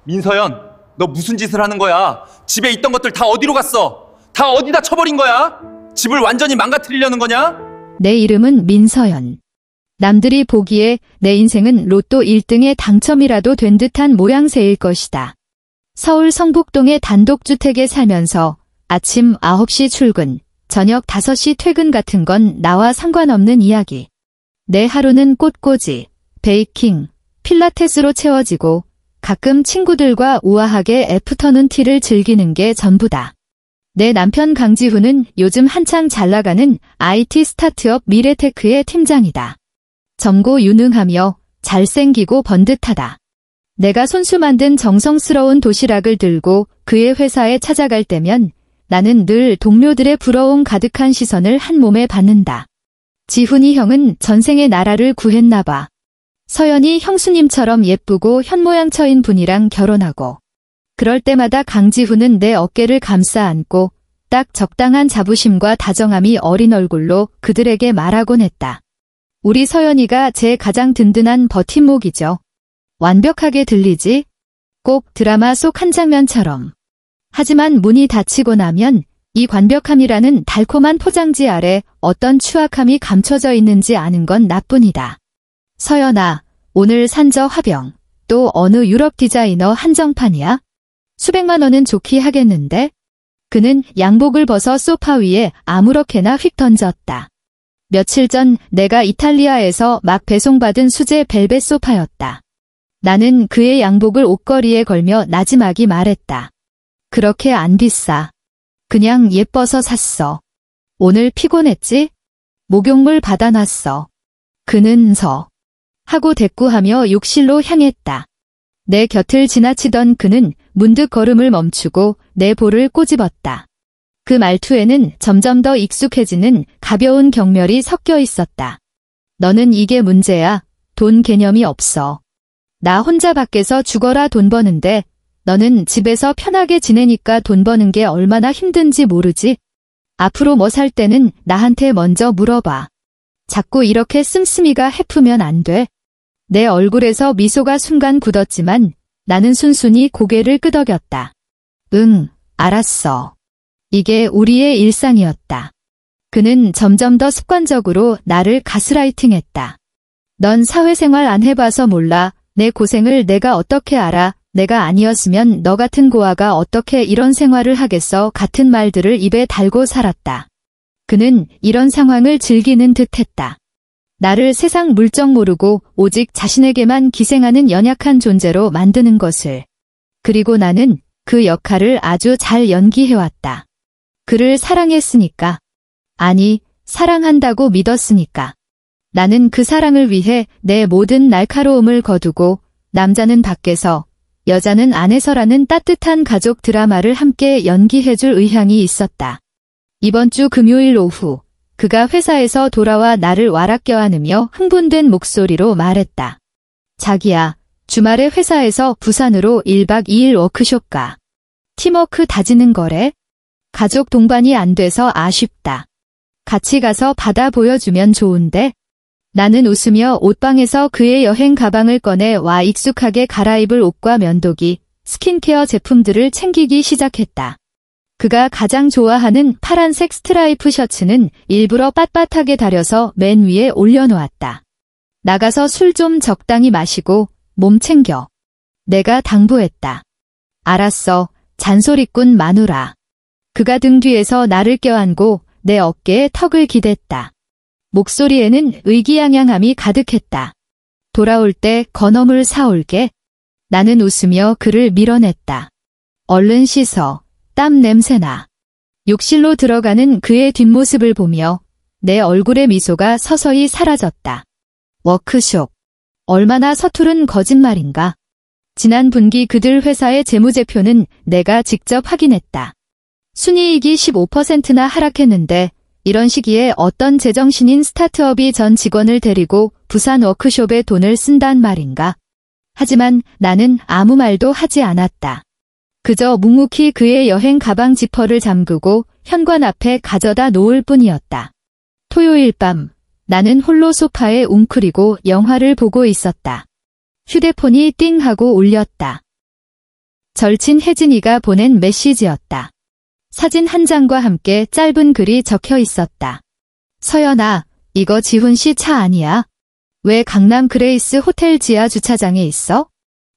민서연, 너 무슨 짓을 하는 거야? 집에 있던 것들 다 어디로 갔어? 다 어디다 쳐버린 거야? 집을 완전히 망가뜨리려는 거냐? 내 이름은 민서연. 남들이 보기에 내 인생은 로또 1등의 당첨이라도 된 듯한 모양새일 것이다. 서울 성북동의 단독주택에 살면서 아침 9시 출근, 저녁 5시 퇴근 같은 건 나와 상관없는 이야기. 내 하루는 꽃꽂이, 베이킹, 필라테스로 채워지고 가끔 친구들과 우아하게 애프터눈 티를 즐기는 게 전부다. 내 남편 강지훈은 요즘 한창 잘나가는 IT 스타트업 미래테크의 팀장이다. 젊고 유능하며 잘생기고 번듯하다. 내가 손수 만든 정성스러운 도시락을 들고 그의 회사에 찾아갈 때면 나는 늘 동료들의 부러움 가득한 시선을 한 몸에 받는다. 지훈이 형은 전생에 나라를 구했나 봐. 서연이 형수님처럼 예쁘고 현모양처인 분이랑 결혼하고. 그럴 때마다 강지훈은 내 어깨를 감싸 안고 딱 적당한 자부심과 다정함이 어린 얼굴로 그들에게 말하곤 했다. 우리 서연이가 제 가장 든든한 버팀목이죠. 완벽하게 들리지? 꼭 드라마 속 한 장면처럼. 하지만 문이 닫히고 나면 이 완벽함이라는 달콤한 포장지 아래 어떤 추악함이 감춰져 있는지 아는 건 나뿐이다. 서연아, 오늘 산 저 화병, 또 어느 유럽 디자이너 한정판이야? 수백만 원은 좋기 하겠는데? 그는 양복을 벗어 소파 위에 아무렇게나 휙 던졌다. 며칠 전 내가 이탈리아에서 막 배송받은 수제 벨벳 소파였다. 나는 그의 양복을 옷걸이에 걸며 나지막이 말했다. 그렇게 안 비싸. 그냥 예뻐서 샀어. 오늘 피곤했지? 목욕물 받아놨어. 그는 하고 대꾸하며 욕실로 향했다. 내 곁을 지나치던 그는 문득 걸음을 멈추고 내 볼을 꼬집었다. 그 말투에는 점점 더 익숙해지는 가벼운 경멸이 섞여 있었다. 너는 이게 문제야. 돈 개념이 없어. 나 혼자 밖에서 죽어라 돈 버는데 너는 집에서 편하게 지내니까 돈 버는 게 얼마나 힘든지 모르지? 앞으로 뭐 살 때는 나한테 먼저 물어봐. 자꾸 이렇게 씀씀이가 해프면 안 돼. 내 얼굴에서 미소가 순간 굳었지만 나는 순순히 고개를 끄덕였다. 응, 알았어. 이게 우리의 일상이었다. 그는 점점 더 습관적으로 나를 가스라이팅했다. 넌 사회생활 안 해봐서 몰라. 내 고생을 내가 어떻게 알아. 내가 아니었으면 너 같은 고아가 어떻게 이런 생활을 하겠어. 같은 말들을 입에 달고 살았다. 그는 이런 상황을 즐기는 듯했다. 나를 세상 물정 모르고 오직 자신에게만 기생하는 연약한 존재로 만드는 것을. 그리고 나는 그 역할을 아주 잘 연기해왔다. 그를 사랑했으니까. 아니, 사랑한다고 믿었으니까. 나는 그 사랑을 위해 내 모든 날카로움을 거두고 남자는 밖에서 여자는 안에서라는 따뜻한 가족 드라마를 함께 연기해줄 의향이 있었다. 이번 주 금요일 오후 그가 회사에서 돌아와 나를 와락 껴안으며 흥분된 목소리로 말했다. 자기야, 주말에 회사에서 부산으로 1박 2일 워크숍 가. 팀워크 다지는 거래? 가족 동반이 안 돼서 아쉽다. 같이 가서 바다 보여주면 좋은데? 나는 웃으며 옷방에서 그의 여행 가방을 꺼내 와 익숙하게 갈아입을 옷과 면도기, 스킨케어 제품들을 챙기기 시작했다. 그가 가장 좋아하는 파란색 스트라이프 셔츠는 일부러 빳빳하게 다려서 맨 위에 올려놓았다. 나가서 술 좀 적당히 마시고 몸 챙겨. 내가 당부했다. 알았어, 잔소리꾼 마누라. 그가 등 뒤에서 나를 껴안고 내 어깨에 턱을 기댔다. 목소리에는 의기양양함이 가득했다. 돌아올 때 건어물 사올게. 나는 웃으며 그를 밀어냈다. 얼른 씻어. 땀 냄새나. 욕실로 들어가는 그의 뒷모습을 보며 내 얼굴의 미소가 서서히 사라졌다. 워크숍. 얼마나 서투른 거짓말인가. 지난 분기 그들 회사의 재무제표는 내가 직접 확인했다. 순이익이 15%나 하락했는데 이런 시기에 어떤 제정신인 스타트업이 전 직원을 데리고 부산 워크숍에 돈을 쓴단 말인가. 하지만 나는 아무 말도 하지 않았다. 그저 묵묵히 그의 여행 가방 지퍼를 잠그고 현관 앞에 가져다 놓을 뿐이었다. 토요일 밤, 나는 홀로 소파에 웅크리고 영화를 보고 있었다. 휴대폰이 띵 하고 울렸다. 절친 혜진이가 보낸 메시지였다. 사진 한 장과 함께 짧은 글이 적혀 있었다. 서연아, 이거 지훈 씨 차 아니야? 왜 강남 그레이스 호텔 지하 주차장에 있어?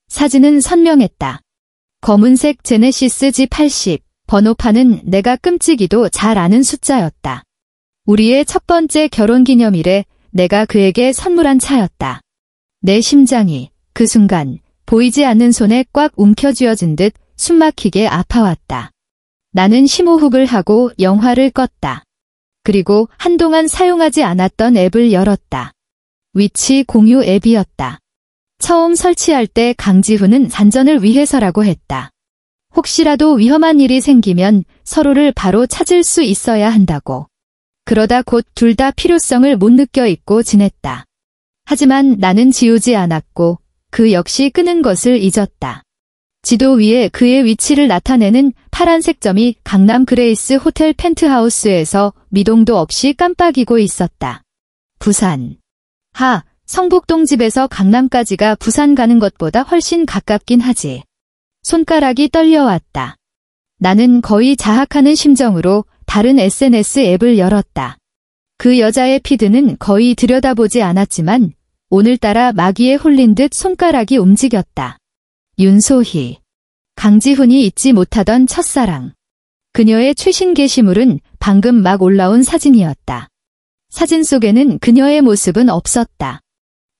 사진은 선명했다. 검은색 제네시스 G80, 번호판은 내가 끔찍이도 잘 아는 숫자였다. 우리의 첫 번째 결혼기념일에 내가 그에게 선물한 차였다. 내 심장이 그 순간 보이지 않는 손에 꽉 움켜쥐어진 듯 숨막히게 아파왔다. 나는 심호흡을 하고 영화를 껐다. 그리고 한동안 사용하지 않았던 앱을 열었다. 위치 공유 앱이었다. 처음 설치할 때 강지훈은 안전을 위해서라고 했다. 혹시라도 위험한 일이 생기면 서로를 바로 찾을 수 있어야 한다고. 그러다 곧 둘 다 필요성을 못 느껴 잊고 지냈다. 하지만 나는 지우지 않았고 그 역시 끄는 것을 잊었다. 지도 위에 그의 위치를 나타내는 파란색 점이 강남 그레이스 호텔 펜트하우스에서 미동도 없이 깜빡이고 있었다. 부산. 성북동 집에서 강남까지가 부산 가는 것보다 훨씬 가깝긴 하지. 손가락이 떨려왔다. 나는 거의 자학하는 심정으로 다른 SNS 앱을 열었다. 그 여자의 피드는 거의 들여다보지 않았지만 오늘따라 마귀에 홀린 듯 손가락이 움직였다. 윤소희. 강지훈이 잊지 못하던 첫사랑. 그녀의 최신 게시물은 방금 막 올라온 사진이었다. 사진 속에는 그녀의 모습은 없었다.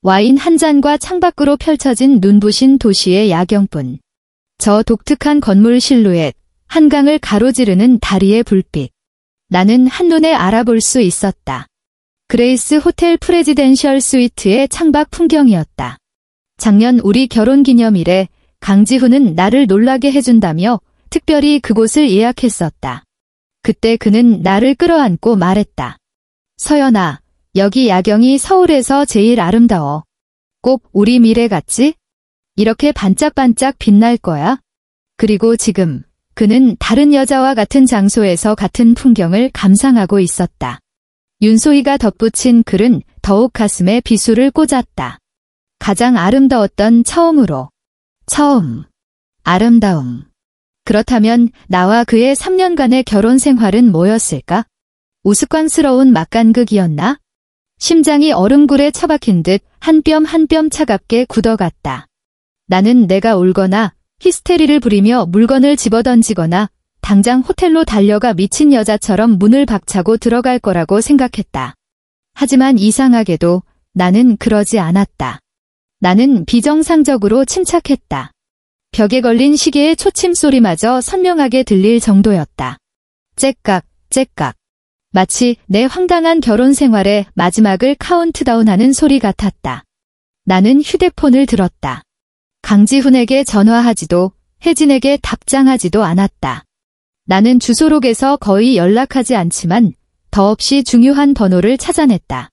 와인 한 잔과 창밖으로 펼쳐진 눈부신 도시의 야경뿐. 저 독특한 건물 실루엣, 한강을 가로지르는 다리의 불빛. 나는 한눈에 알아볼 수 있었다. 그레이스 호텔 프레지덴셜 스위트의 창밖 풍경이었다. 작년 우리 결혼기념일에 강지훈은 나를 놀라게 해준다며 특별히 그곳을 예약했었다. 그때 그는 나를 끌어안고 말했다. 서연아, 여기 야경이 서울에서 제일 아름다워. 꼭 우리 미래 같지? 이렇게 반짝반짝 빛날 거야. 그리고 지금 그는 다른 여자와 같은 장소에서 같은 풍경을 감상하고 있었다. 윤소희가 덧붙인 글은 더욱 가슴에 비수를 꽂았다. 가장 아름다웠던 처음으로. 처음. 아름다움. 그렇다면 나와 그의 3년간의 결혼 생활은 뭐였을까? 우스꽝스러운 막간극이었나? 심장이 얼음굴에 처박힌 듯 한 뼘 한 뼘 차갑게 굳어갔다. 나는 내가 울거나 히스테리를 부리며 물건을 집어던지거나 당장 호텔로 달려가 미친 여자처럼 문을 박차고 들어갈 거라고 생각했다. 하지만 이상하게도 나는 그러지 않았다. 나는 비정상적으로 침착했다. 벽에 걸린 시계의 초침 소리마저 선명하게 들릴 정도였다. 째깍, 째깍. 마치 내 황당한 결혼 생활의 마지막을 카운트다운하는 소리 같았다. 나는 휴대폰을 들었다. 강지훈에게 전화하지도 혜진에게 답장하지도 않았다. 나는 주소록에서 거의 연락하지 않지만 더없이 중요한 번호를 찾아냈다.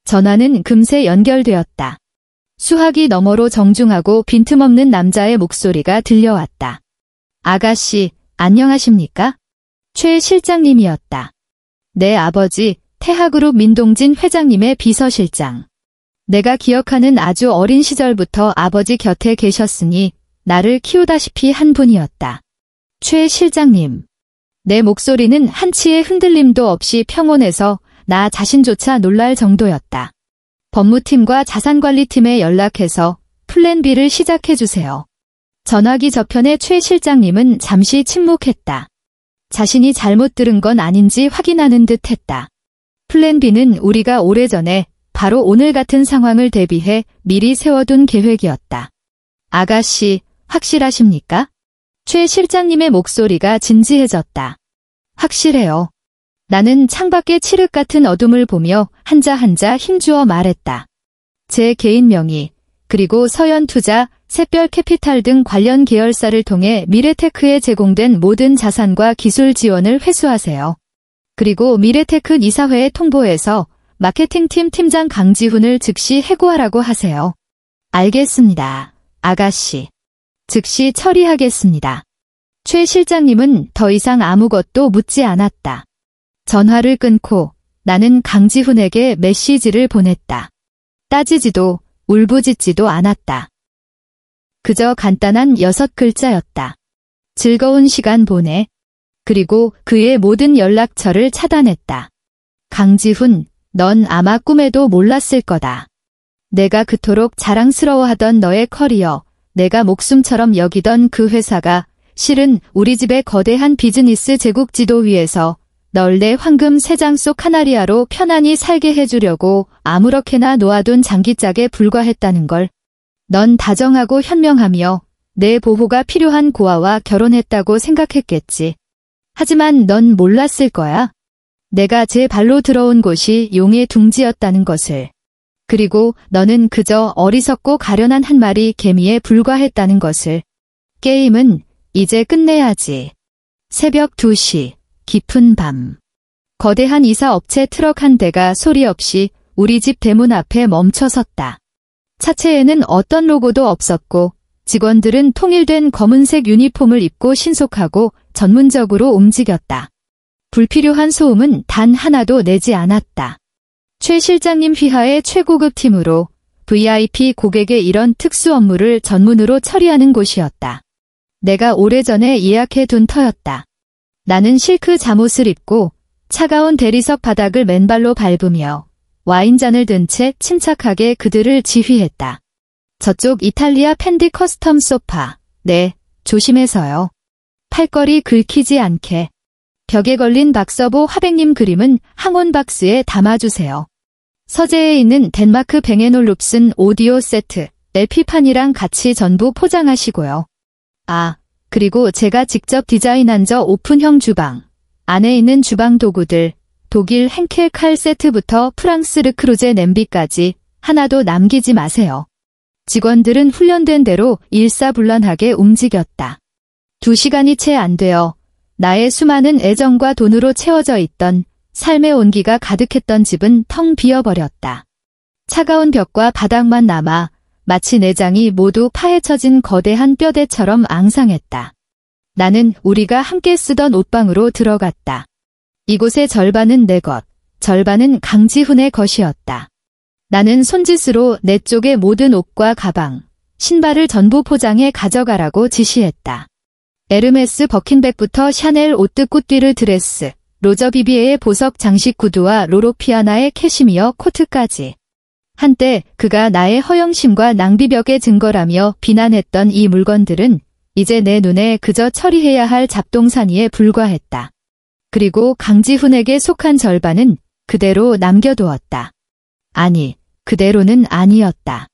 전화는 금세 연결되었다. 수화기 너머로 정중하고 빈틈없는 남자의 목소리가 들려왔다. 아가씨, 안녕하십니까? 최 실장님이었다. 내 아버지, 태하그룹 민동진 회장님의 비서실장. 내가 기억하는 아주 어린 시절부터 아버지 곁에 계셨으니 나를 키우다시피 한 분이었다. 최 실장님. 내 목소리는 한치의 흔들림도 없이 평온해서 나 자신조차 놀랄 정도였다. 법무팀과 자산관리팀에 연락해서 플랜 B를 시작해주세요. 전화기 저편의 최 실장님은 잠시 침묵했다. 자신이 잘못 들은 건 아닌지 확인하는 듯 했다. 플랜 B는 우리가 오래전에 바로 오늘 같은 상황을 대비해 미리 세워둔 계획이었다. 아가씨, 확실하십니까? 최 실장님의 목소리가 진지해졌다. 확실해요. 나는 창밖의 칠흑 같은 어둠을 보며 한자 한자 힘주어 말했다. 제 개인 명의, 그리고 서현투자, 샛별캐피탈 등 관련 계열사를 통해 미래테크에 제공된 모든 자산과 기술 지원을 회수하세요. 그리고 미래테크 이사회에 통보해서 마케팅팀 팀장 강지훈을 즉시 해고하라고 하세요. 알겠습니다, 아가씨. 즉시 처리하겠습니다. 최 실장님은 더 이상 아무것도 묻지 않았다. 전화를 끊고 나는 강지훈에게 메시지를 보냈다. 따지지도 울부짖지도 않았다. 그저 간단한 6글자였다. 즐거운 시간 보내. 그리고 그의 모든 연락처를 차단했다. 강지훈, 넌 아마 꿈에도 몰랐을 거다. 내가 그토록 자랑스러워하던 너의 커리어, 내가 목숨처럼 여기던 그 회사가 실은 우리 집의 거대한 비즈니스 제국 지도 위에서 널 내 황금 세 장 속 카나리아로 편안히 살게 해주려고 아무렇게나 놓아둔 장기짝에 불과했다는 걸. 넌 다정하고 현명하며 내 보호가 필요한 고아와 결혼했다고 생각했겠지. 하지만 넌 몰랐을 거야. 내가 제 발로 들어온 곳이 용의 둥지였다는 것을. 그리고 너는 그저 어리석고 가련한 한 마리 개미에 불과했다는 것을. 게임은 이제 끝내야지. 새벽 2시, 깊은 밤. 거대한 이사업체 트럭 한 대가 소리 없이 우리 집 대문 앞에 멈춰섰다. 차체에는 어떤 로고도 없었고 직원들은 통일된 검은색 유니폼을 입고 신속하고 전문적으로 움직였다. 불필요한 소음은 단 하나도 내지 않았다. 최 실장님 휘하의 최고급 팀으로 VIP 고객의 이런 특수 업무를 전문으로 처리하는 곳이었다. 내가 오래전에 예약해둔 터였다. 나는 실크 잠옷을 입고 차가운 대리석 바닥을 맨발로 밟으며 와인잔을 든 채 침착하게 그들을 지휘했다. 저쪽 이탈리아 펜디 커스텀 소파. 네, 조심해서요. 팔걸이 긁히지 않게. 벽에 걸린 박서보 화백님 그림은 항온 박스에 담아주세요. 서재에 있는 덴마크 뱅앤올룹슨 오디오 세트, LP판이랑 같이 전부 포장하시고요. 아, 그리고 제가 직접 디자인한 저 오픈형 주방. 안에 있는 주방 도구들, 독일 henkel 칼 세트부터 프랑스 르크루제 냄비까지 하나도 남기지 마세요. 직원들은 훈련된 대로 일사불란하게 움직였다. 2시간이 채 안 되어 나의 수많은 애정과 돈으로 채워져 있던 삶의 온기가 가득했던 집은 텅 비어버렸다. 차가운 벽과 바닥만 남아 마치 내장이 모두 파헤쳐진 거대한 뼈대처럼 앙상했다. 나는 우리가 함께 쓰던 옷방으로 들어갔다. 이곳의 절반은 내 것, 절반은 강지훈의 것이었다. 나는 손짓으로 내 쪽의 모든 옷과 가방, 신발을 전부 포장해 가져가라고 지시했다. 에르메스 버킨백부터 샤넬 오뜨꾸띠르 드레스, 로저 비비에의 보석 장식 구두와 로로피아나의 캐시미어 코트까지. 한때 그가 나의 허영심과 낭비벽의 증거라며 비난했던 이 물건들은 이제 내 눈에 그저 처리해야 할 잡동사니에 불과했다. 그리고 강지훈에게 속한 절반은 그대로 남겨두었다. 아니, 그대로는 아니었다.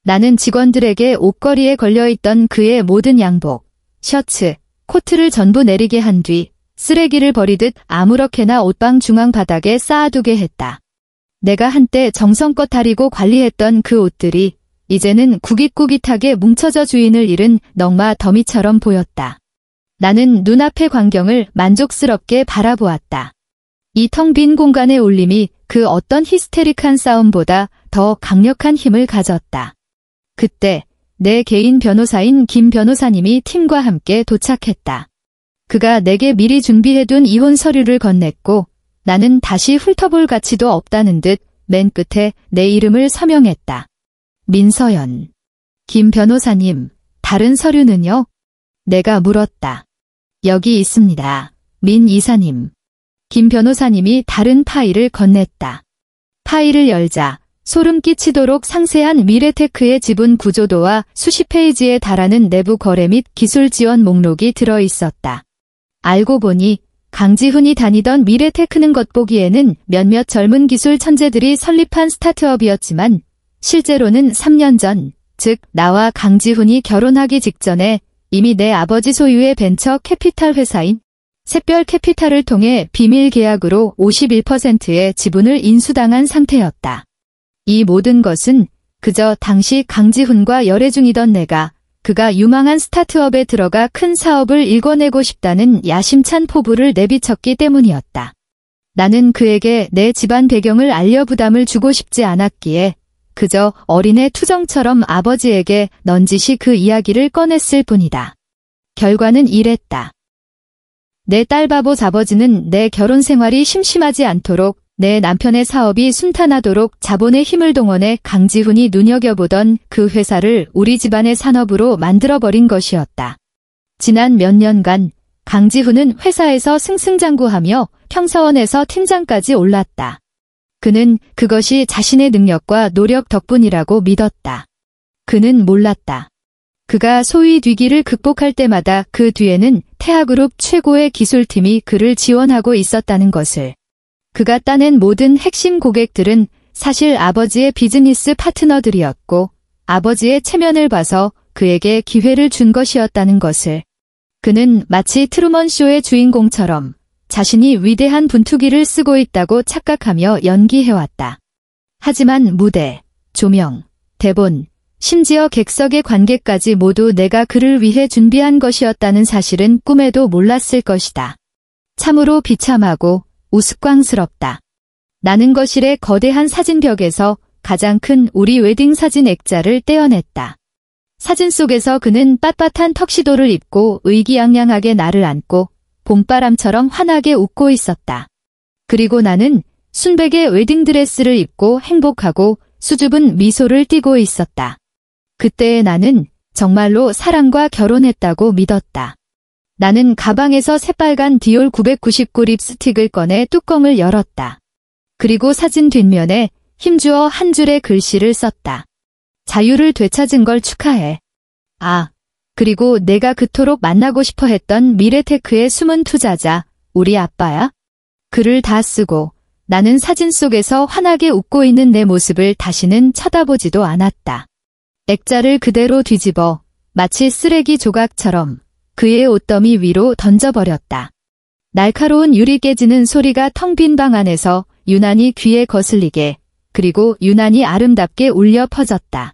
나는 직원들에게 옷걸이에 걸려있던 그의 모든 양복, 셔츠, 코트를 전부 내리게 한 뒤 쓰레기를 버리듯 아무렇게나 옷방 중앙 바닥에 쌓아두게 했다. 내가 한때 정성껏 다리고 관리했던 그 옷들이 이제는 구깃구깃하게 뭉쳐져 주인을 잃은 넝마 더미처럼 보였다. 나는 눈앞의 광경을 만족스럽게 바라보았다. 이 텅 빈 공간의 울림이 그 어떤 히스테릭한 싸움보다 더 강력한 힘을 가졌다. 그때 내 개인 변호사인 김 변호사님이 팀과 함께 도착했다. 그가 내게 미리 준비해둔 이혼 서류를 건넸고 나는 다시 훑어볼 가치도 없다는 듯 맨 끝에 내 이름을 서명했다. 민서연. 김 변호사님, 다른 서류는요? 내가 물었다. 여기 있습니다. 민 이사님. 김 변호사님이 다른 파일을 건넸다. 파일을 열자 소름 끼치도록 상세한 미래테크의 지분 구조도와 수십 페이지에 달하는 내부 거래 및 기술 지원 목록이 들어 있었다. 알고 보니 강지훈이 다니던 미래테크는 겉보기에는 몇몇 젊은 기술 천재들이 설립한 스타트업이었지만 실제로는 3년 전, 즉 나와 강지훈이 결혼하기 직전에 이미 내 아버지 소유의 벤처 캐피탈 회사인 샛별 캐피탈을 통해 비밀 계약으로 51%의 지분을 인수당한 상태였다. 이 모든 것은 그저 당시 강지훈과 열애 중이던 내가 그가 유망한 스타트업에 들어가 큰 사업을 일궈내고 싶다는 야심찬 포부를 내비쳤기 때문이었다. 나는 그에게 내 집안 배경을 알려 부담을 주고 싶지 않았기에 그저 어린애 투정처럼 아버지에게 넌지시 그 이야기를 꺼냈을 뿐이다. 결과는 이랬다. 내 딸바보 아버지는 내 결혼 생활이 심심하지 않도록 내 남편의 사업이 순탄하도록 자본의 힘을 동원해 강지훈이 눈여겨보던 그 회사를 우리 집안의 산업으로 만들어버린 것이었다. 지난 몇 년간 강지훈은 회사에서 승승장구하며 평사원에서 팀장까지 올랐다. 그는 그것이 자신의 능력과 노력 덕분이라고 믿었다. 그는 몰랐다. 그가 소위 위기를 극복할 때마다 그 뒤에는 태아그룹 최고의 기술팀이 그를 지원하고 있었다는 것을. 그가 따낸 모든 핵심 고객들은 사실 아버지의 비즈니스 파트너들이었고 아버지의 체면을 봐서 그에게 기회를 준 것이었다는 것을. 그는 마치 트루먼쇼의 주인공처럼 자신이 위대한 분투기를 쓰고 있다고 착각하며 연기해왔다. 하지만 무대, 조명, 대본, 심지어 객석의 관객까지 모두 내가 그를 위해 준비한 것이었다는 사실은 꿈에도 몰랐을 것이다. 참으로 비참하고 우스꽝스럽다. 나는 거실의 거대한 사진벽에서 가장 큰 우리 웨딩 사진 액자를 떼어냈다. 사진 속에서 그는 빳빳한 턱시도를 입고 의기양양하게 나를 안고 봄바람처럼 환하게 웃고 있었다. 그리고 나는 순백의 웨딩드레스를 입고 행복하고 수줍은 미소를 띠고 있었다. 그때의 나는 정말로 사랑과 결혼했다고 믿었다. 나는 가방에서 새빨간 디올 999 립스틱을 꺼내 뚜껑을 열었다. 그리고 사진 뒷면에 힘주어 한 줄의 글씨를 썼다. 자유를 되찾은 걸 축하해. 아, 그리고 내가 그토록 만나고 싶어 했던 미래테크의 숨은 투자자, 우리 아빠야? 글을 다 쓰고 나는 사진 속에서 환하게 웃고 있는 내 모습을 다시는 쳐다보지도 않았다. 액자를 그대로 뒤집어 마치 쓰레기 조각처럼 그의 옷더미 위로 던져버렸다. 날카로운 유리 깨지는 소리가 텅 빈 방 안에서 유난히 귀에 거슬리게 그리고 유난히 아름답게 울려 퍼졌다.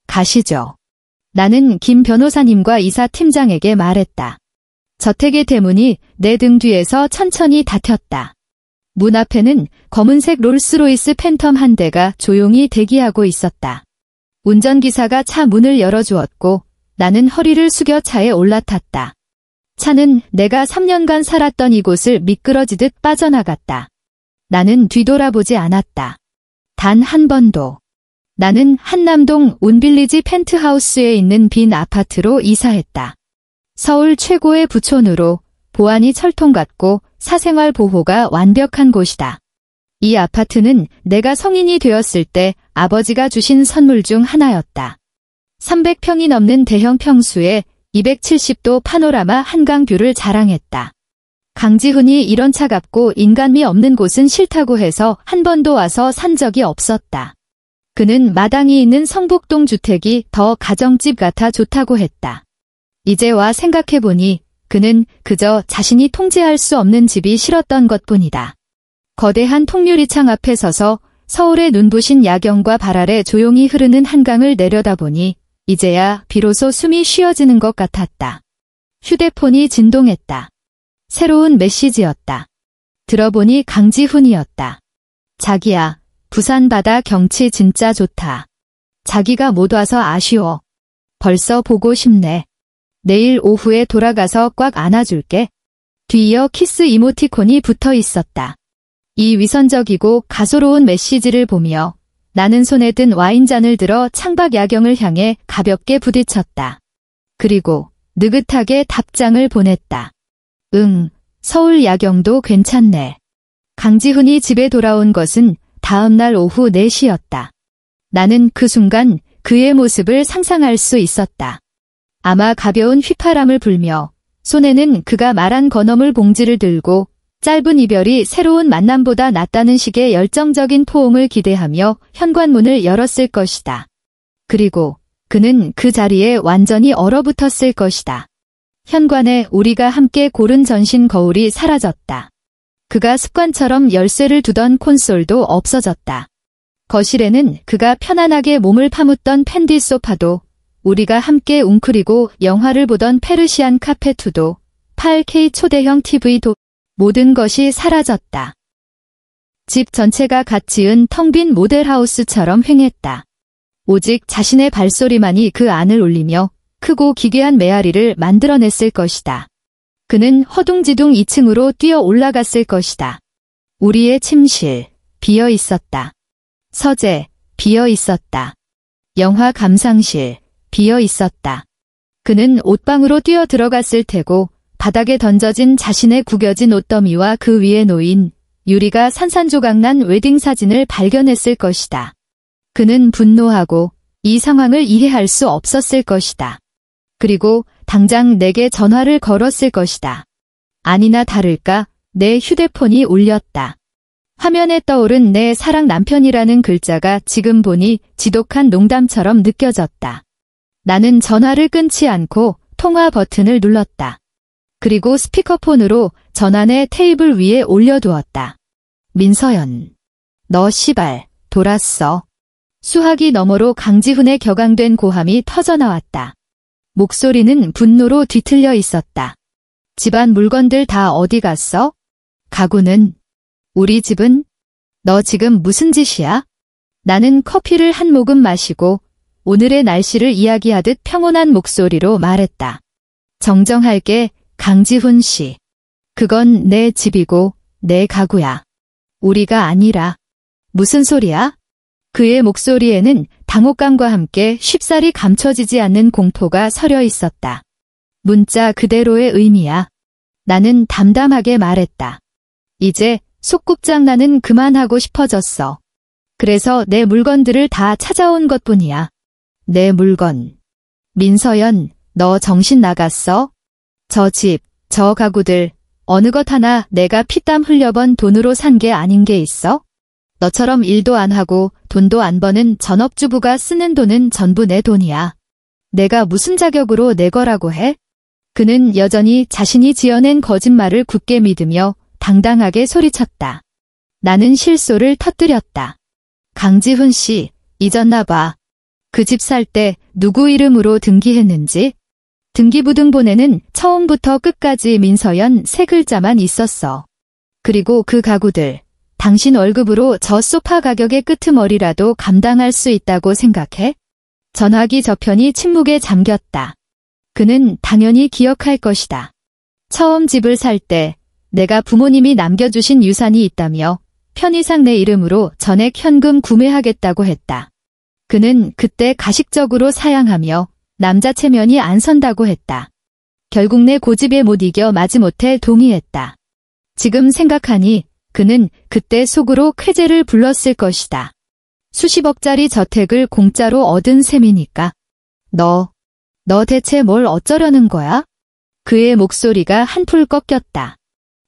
가시죠. 나는 김 변호사님과 이사팀장에게 말했다. 저택의 대문이 내 등 뒤에서 천천히 닫혔다. 문 앞에는 검은색 롤스로이스 팬텀 한 대가 조용히 대기하고 있었다. 운전기사가 차 문을 열어주었고 나는 허리를 숙여 차에 올라탔다. 차는 내가 3년간 살았던 이곳을 미끄러지듯 빠져나갔다. 나는 뒤돌아보지 않았다. 단 한 번도. 나는 한남동 운빌리지 펜트하우스에 있는 빈 아파트로 이사했다. 서울 최고의 부촌으로 보안이 철통같고 사생활 보호가 완벽한 곳이다. 이 아파트는 내가 성인이 되었을 때 아버지가 주신 선물 중 하나였다. 300평이 넘는 대형 평수에 270도 파노라마 한강뷰를 자랑했다. 강지훈이 이런 차갑고 인간미 없는 곳은 싫다고 해서 한 번도 와서 산 적이 없었다. 그는 마당이 있는 성북동 주택이 더 가정집 같아 좋다고 했다. 이제 와 생각해보니 그는 그저 자신이 통제할 수 없는 집이 싫었던 것뿐이다. 거대한 통유리창 앞에 서서 서울의 눈부신 야경과 발 아래 조용히 흐르는 한강을 내려다보니 이제야 비로소 숨이 쉬어지는 것 같았다. 휴대폰이 진동했다. 새로운 메시지였다. 들어보니 강지훈이었다. 자기야, 부산 바다 경치 진짜 좋다. 자기가 못 와서 아쉬워. 벌써 보고 싶네. 내일 오후에 돌아가서 꽉 안아줄게. 뒤이어 키스 이모티콘이 붙어 있었다. 이 위선적이고 가소로운 메시지를 보며 나는 손에 든 와인잔을 들어 창밖 야경을 향해 가볍게 부딪혔다. 그리고 느긋하게 답장을 보냈다. 응, 서울 야경도 괜찮네. 강지훈이 집에 돌아온 것은 다음 날 오후 4시였다. 나는 그 순간 그의 모습을 상상할 수 있었다. 아마 가벼운 휘파람을 불며 손에는 그가 말한 건어물 봉지를 들고 짧은 이별이 새로운 만남보다 낫다는 식의 열정적인 포옹을 기대하며 현관문을 열었을 것이다. 그리고 그는 그 자리에 완전히 얼어붙었을 것이다. 현관에 우리가 함께 고른 전신 거울이 사라졌다. 그가 습관처럼 열쇠를 두던 콘솔도 없어졌다. 거실에는 그가 편안하게 몸을 파묻던 펜디 소파도, 우리가 함께 웅크리고 영화를 보던 페르시안 카페투도, 8K 초대형 TV도, 모든 것이 사라졌다. 집 전체가 갓 지은 텅 빈 모델하우스처럼 횡했다. 오직 자신의 발소리만이 그 안을 울리며 크고 기괴한 메아리를 만들어냈을 것이다. 그는 허둥지둥 2층으로 뛰어 올라갔을 것이다. 우리의 침실, 비어 있었다. 서재, 비어 있었다. 영화 감상실, 비어 있었다. 그는 옷방으로 뛰어 들어갔을 테고 바닥에 던져진 자신의 구겨진 옷더미와 그 위에 놓인 유리가 산산조각난 웨딩 사진을 발견했을 것이다. 그는 분노하고 이 상황을 이해할 수 없었을 것이다. 그리고 당장 내게 전화를 걸었을 것이다. 아니나 다를까 내 휴대폰이 울렸다. 화면에 떠오른 내 사랑 남편이라는 글자가 지금 보니 지독한 농담처럼 느껴졌다. 나는 전화를 끊지 않고 통화 버튼을 눌렀다. 그리고 스피커폰으로 전화내 테이블 위에 올려두었다. 민서연, 너 시발 돌았어. 수화기 너머로 강지훈의 격앙된 고함이 터져나왔다. 목소리는 분노로 뒤틀려 있었다. 집안 물건들 다 어디 갔어? 가구는? 우리 집은? 너 지금 무슨 짓이야? 나는 커피를 한 모금 마시고 오늘의 날씨를 이야기하듯 평온한 목소리로 말했다. 정정할게, 강지훈 씨. 그건 내 집이고 내 가구야. 우리가 아니라. 무슨 소리야? 그의 목소리에는 당혹감과 함께 쉽사리 감춰지지 않는 공포가 서려 있었다. 문자 그대로의 의미야. 나는 담담하게 말했다. 이제 속꿉장난은 그만하고 싶어졌어. 그래서 내 물건들을 다 찾아온 것뿐이야. 내 물건. 민서연, 너 정신 나갔어? 저 집, 저 가구들, 어느 것 하나 내가 피땀 흘려번 돈으로 산 게 아닌 게 있어? 너처럼 일도 안 하고 돈도 안 버는 전업주부가 쓰는 돈은 전부 내 돈이야. 내가 무슨 자격으로 내 거라고 해? 그는 여전히 자신이 지어낸 거짓말을 굳게 믿으며 당당하게 소리쳤다. 나는 실소를 터뜨렸다. 강지훈 씨, 잊었나 봐. 그 집 살 때 누구 이름으로 등기했는지? 등기부등본에는 처음부터 끝까지 민서연 세 글자만 있었어. 그리고 그 가구들, 당신 월급으로 저 소파 가격의 끄트머리라도 감당할 수 있다고 생각해? 전화기 저편이 침묵에 잠겼다. 그는 당연히 기억할 것이다. 처음 집을 살 때 내가 부모님이 남겨주신 유산이 있다며 편의상 내 이름으로 전액 현금 구매하겠다고 했다. 그는 그때 가식적으로 사양하며 남자 체면이 안 선다고 했다. 결국 내 고집에 못 이겨 마지못해 동의했다. 지금 생각하니 그는 그때 속으로 쾌재를 불렀을 것이다. 수십억짜리 저택을 공짜로 얻은 셈이니까. 너 대체 뭘 어쩌려는 거야? 그의 목소리가 한풀 꺾였다.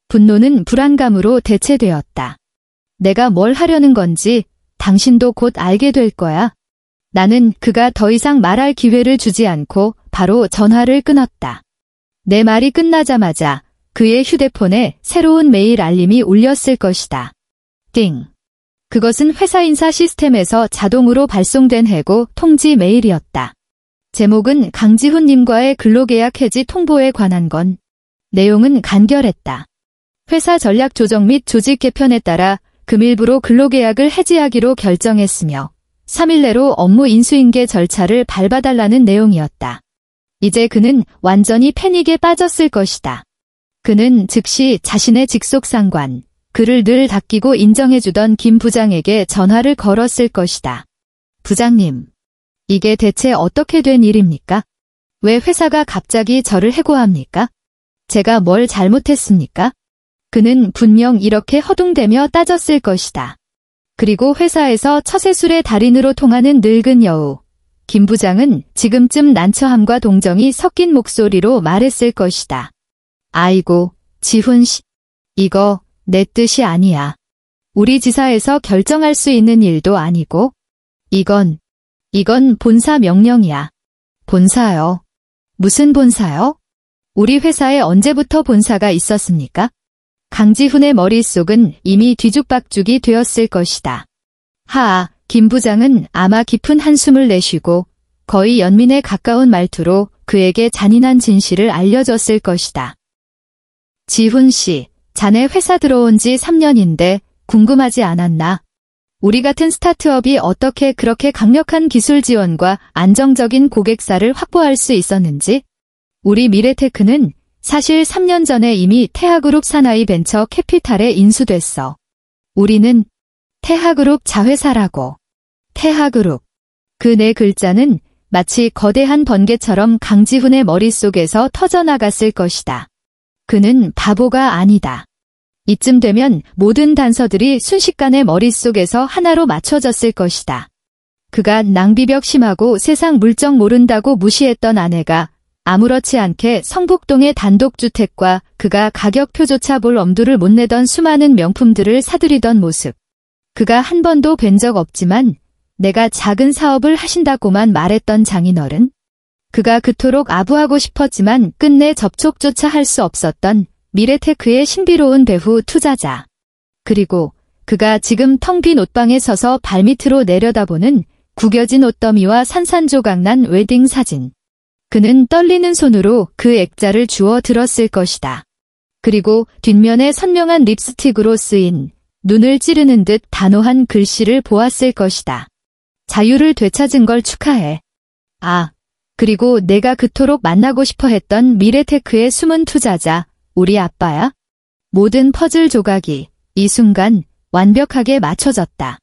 분노는 불안감으로 대체되었다. 내가 뭘 하려는 건지 당신도 곧 알게 될 거야. 나는 그가 더 이상 말할 기회를 주지 않고 바로 전화를 끊었다. 내 말이 끝나자마자 그의 휴대폰에 새로운 메일 알림이 울렸을 것이다. 띵. 그것은 회사 인사 시스템에서 자동으로 발송된 해고 통지 메일이었다. 제목은 강지훈님과의 근로계약 해지 통보에 관한 건. 내용은 간결했다. 회사 전략 조정 및 조직 개편에 따라 금일부로 근로계약을 해지하기로 결정했으며 3일 내로 업무 인수인계 절차를 밟아달라는 내용이었다. 이제 그는 완전히 패닉에 빠졌을 것이다. 그는 즉시 자신의 직속상관, 그를 늘 닦이고 인정해주던 김 부장에게 전화를 걸었을 것이다. 부장님, 이게 대체 어떻게 된 일입니까? 왜 회사가 갑자기 저를 해고합니까? 제가 뭘 잘못했습니까? 그는 분명 이렇게 허둥대며 따졌을 것이다. 그리고 회사에서 처세술의 달인으로 통하는 늙은 여우, 김 부장은 지금쯤 난처함과 동정이 섞인 목소리로 말했을 것이다. 아이고, 지훈 씨, 이거 내 뜻이 아니야. 우리 지사에서 결정할 수 있는 일도 아니고, 이건 본사 명령이야. 본사요? 무슨 본사요? 우리 회사에 언제부터 본사가 있었습니까? 강지훈의 머릿속은 이미 뒤죽박죽이 되었을 것이다. 하아, 김 부장은 아마 깊은 한숨을 내쉬고 거의 연민에 가까운 말투로 그에게 잔인한 진실을 알려줬을 것이다. 지훈 씨, 자네 회사 들어온 지 3년인데 궁금하지 않았나? 우리 같은 스타트업이 어떻게 그렇게 강력한 기술 지원과 안정적인 고객사를 확보할 수 있었는지? 우리 미래테크는 사실 3년 전에 이미 태하그룹 사나이 벤처 캐피탈에 인수됐어. 우리는 태하그룹 자회사라고. 태하그룹. 그 네 글자는 마치 거대한 번개처럼 강지훈의 머릿속에서 터져나갔을 것이다. 그는 바보가 아니다. 이쯤 되면 모든 단서들이 순식간에 머릿속에서 하나로 맞춰졌을 것이다. 그가 낭비벽 심하고 세상 물정 모른다고 무시했던 아내가 아무렇지 않게 성북동의 단독주택과 그가 가격표조차 볼 엄두를 못 내던 수많은 명품들을 사들이던 모습. 그가 한 번도 뵌 적 없지만 내가 작은 사업을 하신다고만 말했던 장인어른. 그가 그토록 아부하고 싶었지만 끝내 접촉조차 할 수 없었던 미래테크의 신비로운 배후 투자자. 그리고 그가 지금 텅 빈 옷방에 서서 발밑으로 내려다보는 구겨진 옷더미와 산산조각난 웨딩 사진. 그는 떨리는 손으로 그 액자를 주워 들었을 것이다. 그리고 뒷면에 선명한 립스틱으로 쓰인 눈을 찌르는 듯 단호한 글씨를 보았을 것이다. 자유를 되찾은 걸 축하해. 아, 그리고 내가 그토록 만나고 싶어 했던 미래테크의 숨은 투자자, 우리 아빠야? 모든 퍼즐 조각이 이 순간 완벽하게 맞춰졌다.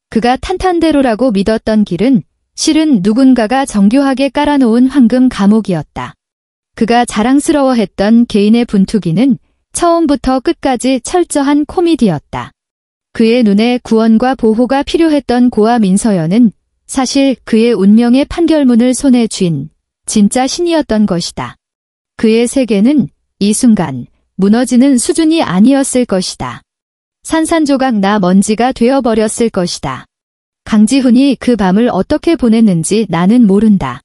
그가 탄탄대로라고 믿었던 길은 실은 누군가가 정교하게 깔아놓은 황금 감옥이었다. 그가 자랑스러워했던 개인의 분투기는 처음부터 끝까지 철저한 코미디였다. 그의 눈에 구원과 보호가 필요했던 고아 민서연은 사실 그의 운명의 판결문을 손에 쥔 진짜 신이었던 것이다. 그의 세계는 이 순간 무너지는 수준이 아니었을 것이다. 산산조각 나 먼지가 되어버렸을 것이다. 강지훈이 그 밤을 어떻게 보냈는지 나는 모른다.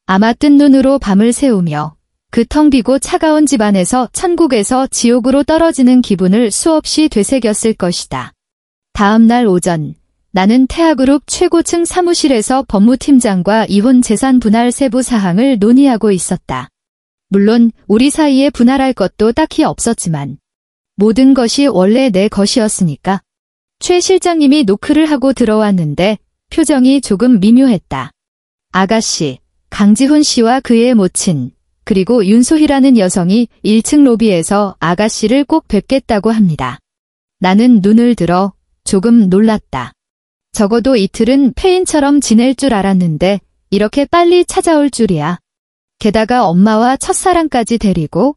아마 뜬 눈으로 밤을 새우며 그 텅 비고 차가운 집안에서 천국에서 지옥으로 떨어지는 기분을 수없이 되새겼을 것이다. 다음 날 오전, 나는 태아그룹 최고층 사무실에서 법무팀장과 이혼 재산 분할 세부 사항을 논의하고 있었다. 물론 우리 사이에 분할할 것도 딱히 없었지만 모든 것이 원래 내 것이었으니까. 최 실장님이 노크를 하고 들어왔는데 표정이 조금 미묘했다. 아가씨, 강지훈 씨와 그의 모친, 그리고 윤소희라는 여성이 1층 로비에서 아가씨를 꼭 뵙겠다고 합니다. 나는 눈을 들어 조금 놀랐다. 적어도 이틀은 폐인처럼 지낼 줄 알았는데 이렇게 빨리 찾아올 줄이야. 게다가 엄마와 첫사랑까지 데리고?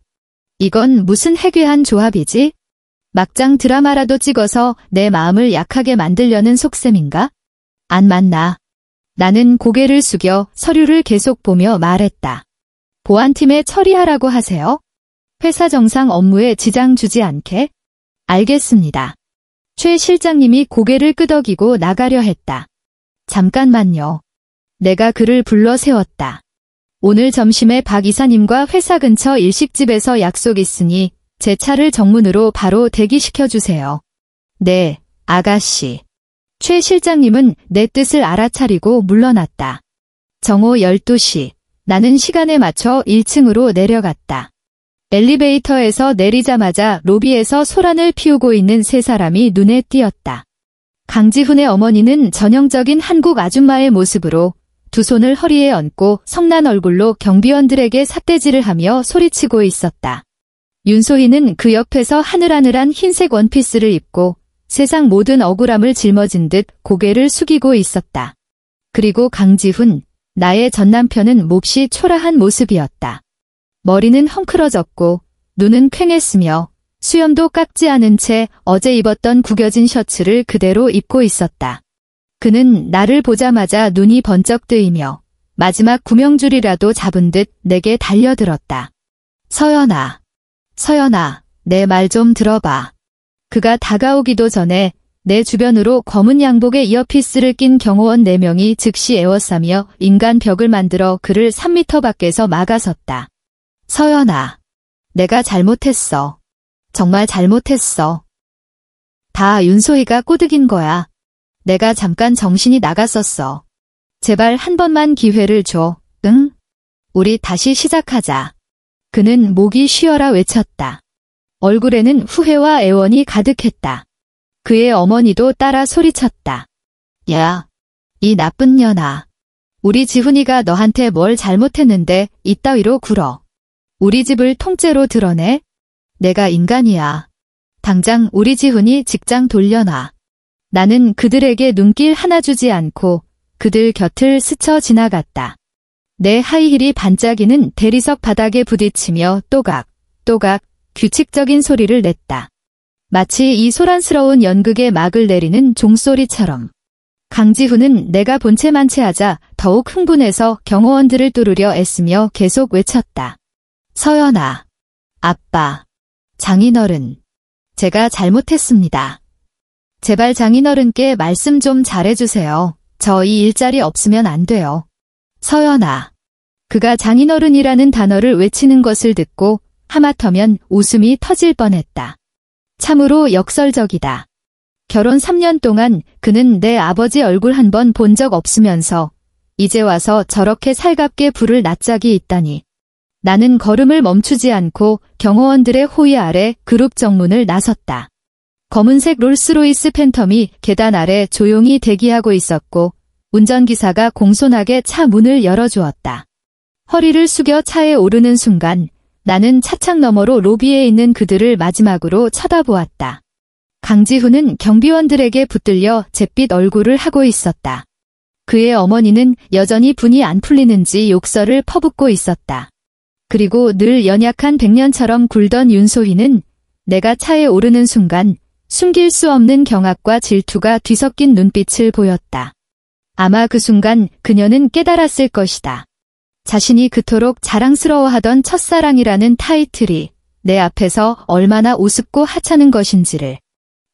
이건 무슨 해괴한 조합이지? 막장 드라마라도 찍어서 내 마음을 약하게 만들려는 속셈인가? 안 맞나? 나는 고개를 숙여 서류를 계속 보며 말했다. 보안팀에 처리하라고 하세요? 회사 정상 업무에 지장 주지 않게? 알겠습니다. 최 실장님이 고개를 끄덕이고 나가려 했다. 잠깐만요. 내가 그를 불러 세웠다. 오늘 점심에 박 이사님과 회사 근처 일식집에서 약속 있으니 제 차를 정문으로 바로 대기시켜주세요. 네, 아가씨. 최 실장님은 내 뜻을 알아차리고 물러났다. 정오 12시, 나는 시간에 맞춰 1층으로 내려갔다. 엘리베이터에서 내리자마자 로비에서 소란을 피우고 있는 세 사람이 눈에 띄었다. 강지훈의 어머니는 전형적인 한국 아줌마의 모습으로 두 손을 허리에 얹고 성난 얼굴로 경비원들에게 삿대질을 하며 소리치고 있었다. 윤소희는 그 옆에서 하늘하늘한 흰색 원피스를 입고 세상 모든 억울함을 짊어진 듯 고개를 숙이고 있었다. 그리고 강지훈, 나의 전남편은 몹시 초라한 모습이었다. 머리는 헝클어졌고 눈은 퀭했으며 수염도 깎지 않은 채 어제 입었던 구겨진 셔츠를 그대로 입고 있었다. 그는 나를 보자마자 눈이 번쩍 뜨이며 마지막 구명줄이라도 잡은 듯 내게 달려들었다. 서연아, 서연아, 내 말 좀 들어봐. 그가 다가오기도 전에 내 주변으로 검은 양복에 이어피스를 낀 경호원 4명이 즉시 에워싸며 인간 벽을 만들어 그를 3미터 밖에서 막아섰다. 서연아, 내가 잘못했어. 정말 잘못했어. 다 윤소희가 꼬드긴 거야. 내가 잠깐 정신이 나갔었어. 제발 한 번만 기회를 줘, 응? 우리 다시 시작하자. 그는 목이 쉬어라 외쳤다. 얼굴에는 후회와 애원이 가득했다. 그의 어머니도 따라 소리쳤다. 야, 이 나쁜 년아. 우리 지훈이가 너한테 뭘 잘못했는데 이따위로 굴어. 우리 집을 통째로 드러내? 내가 인간이야. 당장 우리 지훈이 직장 돌려놔. 나는 그들에게 눈길 하나 주지 않고 그들 곁을 스쳐 지나갔다. 내 하이힐이 반짝이는 대리석 바닥에 부딪히며 또각, 또각 규칙적인 소리를 냈다. 마치 이 소란스러운 연극의 막을 내리는 종소리처럼. 강지훈은 내가 본체만체하자 더욱 흥분해서 경호원들을 뚫으려 애쓰며 계속 외쳤다. 서연아, 아빠, 장인어른, 제가 잘못했습니다. 제발 장인어른께 말씀 좀 잘해주세요. 저 이 일자리 없으면 안 돼요. 서연아. 그가 장인어른이라는 단어를 외치는 것을 듣고 하마터면 웃음이 터질 뻔했다. 참으로 역설적이다. 결혼 3년 동안 그는 내 아버지 얼굴 한 번 본 적 없으면서 이제 와서 저렇게 살갑게 부를 낯짝이 있다니. 나는 걸음을 멈추지 않고 경호원들의 호위 아래 그룹 정문을 나섰다. 검은색 롤스로이스 팬텀이 계단 아래 조용히 대기하고 있었고 운전기사가 공손하게 차 문을 열어주었다. 허리를 숙여 차에 오르는 순간 나는 차창 너머로 로비에 있는 그들을 마지막으로 쳐다보았다. 강지훈은 경비원들에게 붙들려 잿빛 얼굴을 하고 있었다. 그의 어머니는 여전히 분이 안 풀리는지 욕설을 퍼붓고 있었다. 그리고 늘 연약한 백년처럼 굴던 윤소희는 내가 차에 오르는 순간 숨길 수 없는 경악과 질투가 뒤섞인 눈빛을 보였다. 아마 그 순간 그녀는 깨달았을 것이다. 자신이 그토록 자랑스러워하던 첫사랑이라는 타이틀이 내 앞에서 얼마나 우습고 하찮은 것인지를.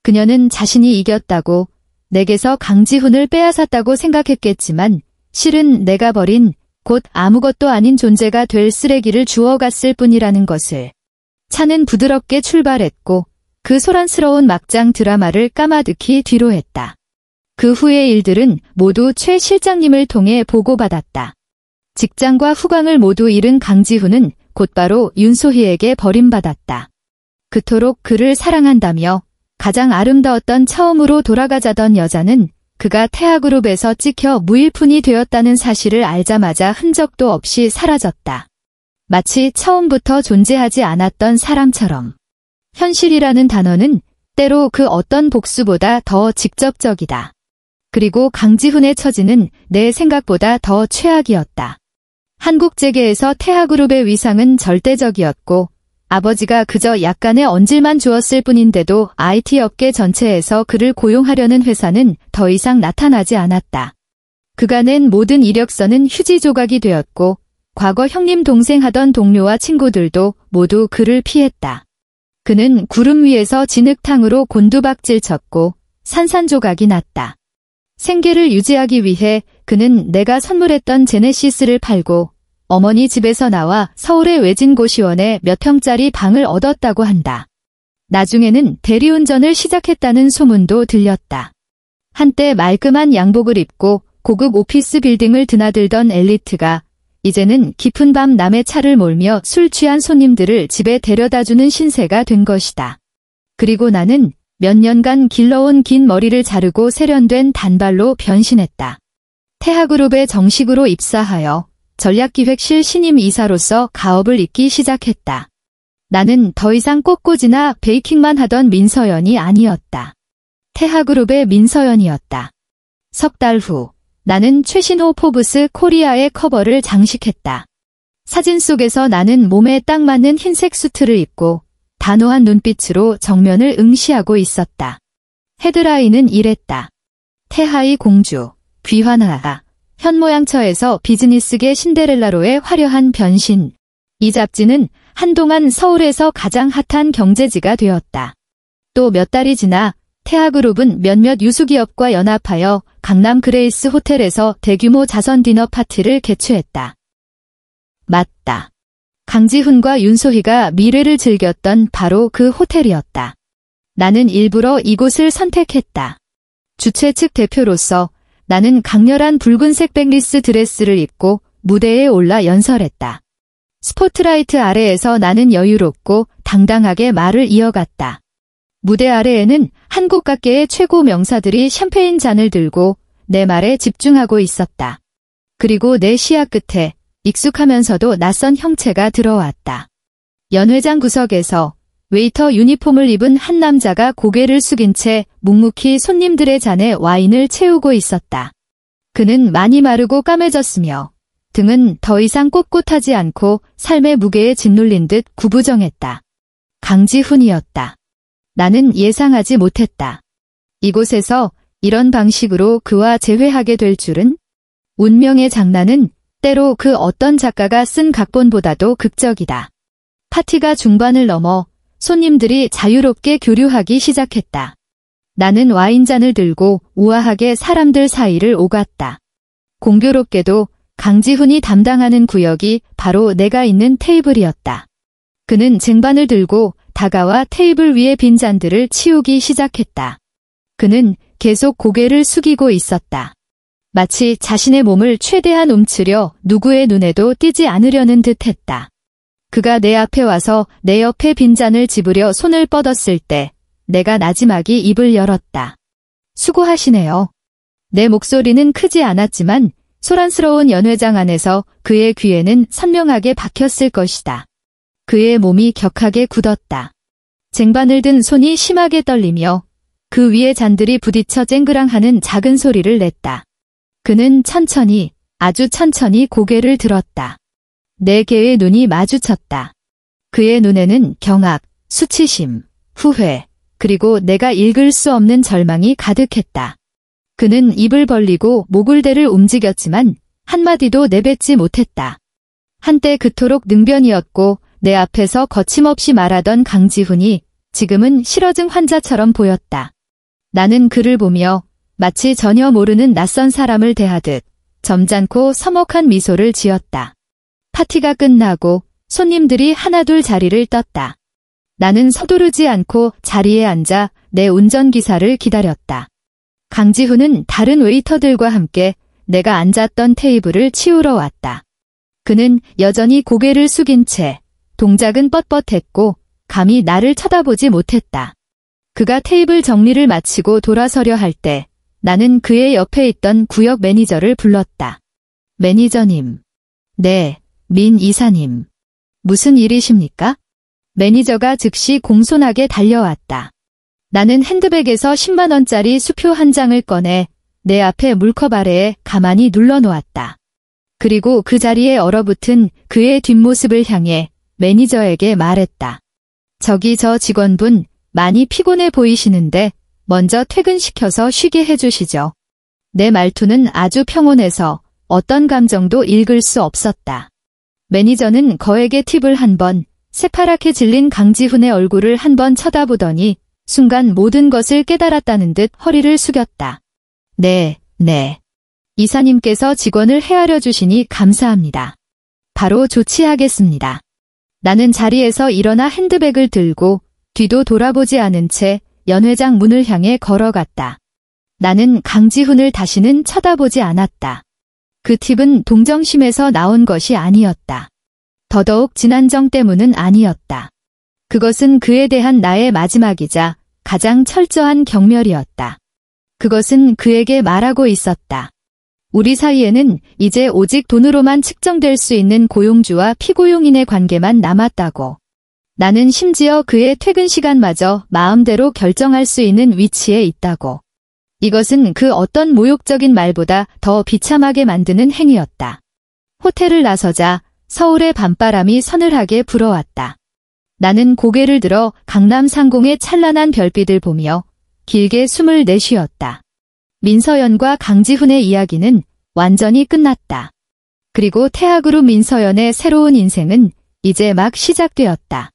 그녀는 자신이 이겼다고, 내게서 강지훈을 빼앗았다고 생각했겠지만 실은 내가 버린 곧 아무것도 아닌 존재가 될 쓰레기를 주워갔을 뿐이라는 것을. 차는 부드럽게 출발했고 그 소란스러운 막장 드라마를 까마득히 뒤로했다. 그 후의 일들은 모두 최 실장님을 통해 보고받았다. 직장과 후광을 모두 잃은 강지훈은 곧바로 윤소희에게 버림받았다. 그토록 그를 사랑한다며 가장 아름다웠던 처음으로 돌아가자던 여자는 그가 태아그룹에서 찍혀 무일푼이 되었다는 사실을 알자마자 흔적도 없이 사라졌다. 마치 처음부터 존재하지 않았던 사람처럼. 현실이라는 단어는 때로 그 어떤 복수보다 더 직접적이다. 그리고 강지훈의 처지는 내 생각보다 더 최악이었다. 한국 재계에서 태아그룹의 위상은 절대적이었고 아버지가 그저 약간의 언질만 주었을 뿐인데도 IT 업계 전체에서 그를 고용하려는 회사는 더 이상 나타나지 않았다. 그가 낸 모든 이력서는 휴지 조각이 되었고 과거 형님 동생 하던 동료와 친구들도 모두 그를 피했다. 그는 구름 위에서 진흙탕으로 곤두박질 쳤고 산산조각이 났다. 생계를 유지하기 위해 그는 내가 선물했던 제네시스를 팔고 어머니 집에서 나와 서울의 외진 고시원에 몇 평짜리 방을 얻었다고 한다. 나중에는 대리운전을 시작했다는 소문도 들렸다. 한때 말끔한 양복을 입고 고급 오피스 빌딩을 드나들던 엘리트가 이제는 깊은 밤 남의 차를 몰며 술 취한 손님들을 집에 데려다주는 신세가 된 것이다. 그리고 나는 몇 년간 길러온 긴 머리를 자르고 세련된 단발로 변신했다. 태하그룹에 정식으로 입사하여 전략기획실 신임 이사로서 가업을 잇기 시작했다. 나는 더 이상 꽃꽂이나 베이킹만 하던 민서연이 아니었다. 태하그룹의 민서연이었다. 석 달 후 나는 최신호 포브스 코리아의 커버를 장식했다. 사진 속에서 나는 몸에 딱 맞는 흰색 수트를 입고 단호한 눈빛으로 정면을 응시하고 있었다. 헤드라인은 이랬다. 태하의 공주, 귀환하하. 현모양처에서 비즈니스계 신데렐라로의 화려한 변신. 이 잡지는 한동안 서울에서 가장 핫한 경제지가 되었다. 또 몇 달이 지나 태하그룹은 몇몇 유수기업과 연합하여 강남 그레이스 호텔에서 대규모 자선 디너 파티를 개최했다. 맞다. 강지훈과 윤소희가 미래를 즐겼던 바로 그 호텔이었다. 나는 일부러 이곳을 선택했다. 주최 측 대표로서 나는 강렬한 붉은색 백리스 드레스를 입고 무대에 올라 연설했다. 스포트라이트 아래에서 나는 여유롭고 당당하게 말을 이어갔다. 무대 아래에는 한국 각계의 최고 명사들이 샴페인 잔을 들고 내 말에 집중하고 있었다. 그리고 내 시야 끝에 익숙하면서도 낯선 형체가 들어왔다. 연회장 구석에서 웨이터 유니폼을 입은 한 남자가 고개를 숙인 채 묵묵히 손님들의 잔에 와인을 채우고 있었다. 그는 많이 마르고 까매졌으며 등은 더 이상 꼿꼿하지 않고 삶의 무게에 짓눌린 듯 구부정했다. 강지훈이었다. 나는 예상하지 못했다. 이곳에서 이런 방식으로 그와 재회하게 될 줄은? 운명의 장난은 때로 그 어떤 작가가 쓴 각본보다도 극적이다. 파티가 중반을 넘어 손님들이 자유롭게 교류하기 시작했다. 나는 와인잔을 들고 우아하게 사람들 사이를 오갔다. 공교롭게도 강지훈이 담당하는 구역이 바로 내가 있는 테이블이었다. 그는 쟁반을 들고 다가와 테이블 위의 빈잔들을 치우기 시작했다. 그는 계속 고개를 숙이고 있었다. 마치 자신의 몸을 최대한 움츠려 누구의 눈에도 띄지 않으려는 듯 했다. 그가 내 앞에 와서 내 옆에 빈잔을 집으려 손을 뻗었을 때 내가 나지막이 입을 열었다. 수고하시네요. 내 목소리는 크지 않았지만 소란스러운 연회장 안에서 그의 귀에는 선명하게 박혔을 것이다. 그의 몸이 격하게 굳었다. 쟁반을 든 손이 심하게 떨리며 그 위에 잔들이 부딪혀 쨍그랑하는 작은 소리를 냈다. 그는 천천히, 아주 천천히 고개를 들었다. 내 개의 눈이 마주쳤다. 그의 눈에는 경악, 수치심, 후회, 그리고 내가 읽을 수 없는 절망이 가득했다. 그는 입을 벌리고 목을대를 움직였지만 한마디도 내뱉지 못했다. 한때 그토록 능변이었고 내 앞에서 거침없이 말하던 강지훈이 지금은 실어증 환자처럼 보였다. 나는 그를 보며 마치 전혀 모르는 낯선 사람을 대하듯 점잖고 서먹한 미소를 지었다. 파티가 끝나고 손님들이 하나둘 자리를 떴다. 나는 서두르지 않고 자리에 앉아 내 운전기사를 기다렸다. 강지훈은 다른 웨이터들과 함께 내가 앉았던 테이블을 치우러 왔다. 그는 여전히 고개를 숙인 채 동작은 뻣뻣했고 감히 나를 쳐다보지 못했다. 그가 테이블 정리를 마치고 돌아서려 할 때 나는 그의 옆에 있던 구역 매니저를 불렀다. 매니저님. 네, 민 이사님. 무슨 일이십니까? 매니저가 즉시 공손하게 달려왔다. 나는 핸드백에서 10만 원짜리 수표 한 장을 꺼내 내 앞에 물컵 아래에 가만히 눌러놓았다. 그리고 그 자리에 얼어붙은 그의 뒷모습을 향해 매니저에게 말했다. 저기 저 직원분 많이 피곤해 보이시는데 먼저 퇴근시켜서 쉬게 해주시죠. 내 말투는 아주 평온해서 어떤 감정도 읽을 수 없었다. 매니저는 거액의 팁을 한 번, 새파랗게 질린 강지훈의 얼굴을 한 번 쳐다보더니 순간 모든 것을 깨달았다는 듯 허리를 숙였다. 네. 이사님께서 직원을 헤아려 주시니 감사합니다. 바로 조치하겠습니다. 나는 자리에서 일어나 핸드백을 들고 뒤도 돌아보지 않은 채 연회장 문을 향해 걸어갔다. 나는 강지훈을 다시는 쳐다보지 않았다. 그 팁은 동정심에서 나온 것이 아니었다. 더더욱 진한 정 때문은 아니었다. 그것은 그에 대한 나의 마지막이자 가장 철저한 경멸이었다. 그것은 그에게 말하고 있었다. 우리 사이에는 이제 오직 돈으로만 측정될 수 있는 고용주와 피고용인의 관계만 남았다고. 나는 심지어 그의 퇴근 시간마저 마음대로 결정할 수 있는 위치에 있다고. 이것은 그 어떤 모욕적인 말보다 더 비참하게 만드는 행위였다. 호텔을 나서자 서울의 밤바람이 서늘하게 불어왔다. 나는 고개를 들어 강남 상공의 찬란한 별빛을 보며 길게 숨을 내쉬었다. 민서연과 강지훈의 이야기는 완전히 끝났다. 그리고 태학으로 민서연의 새로운 인생은 이제 막 시작되었다.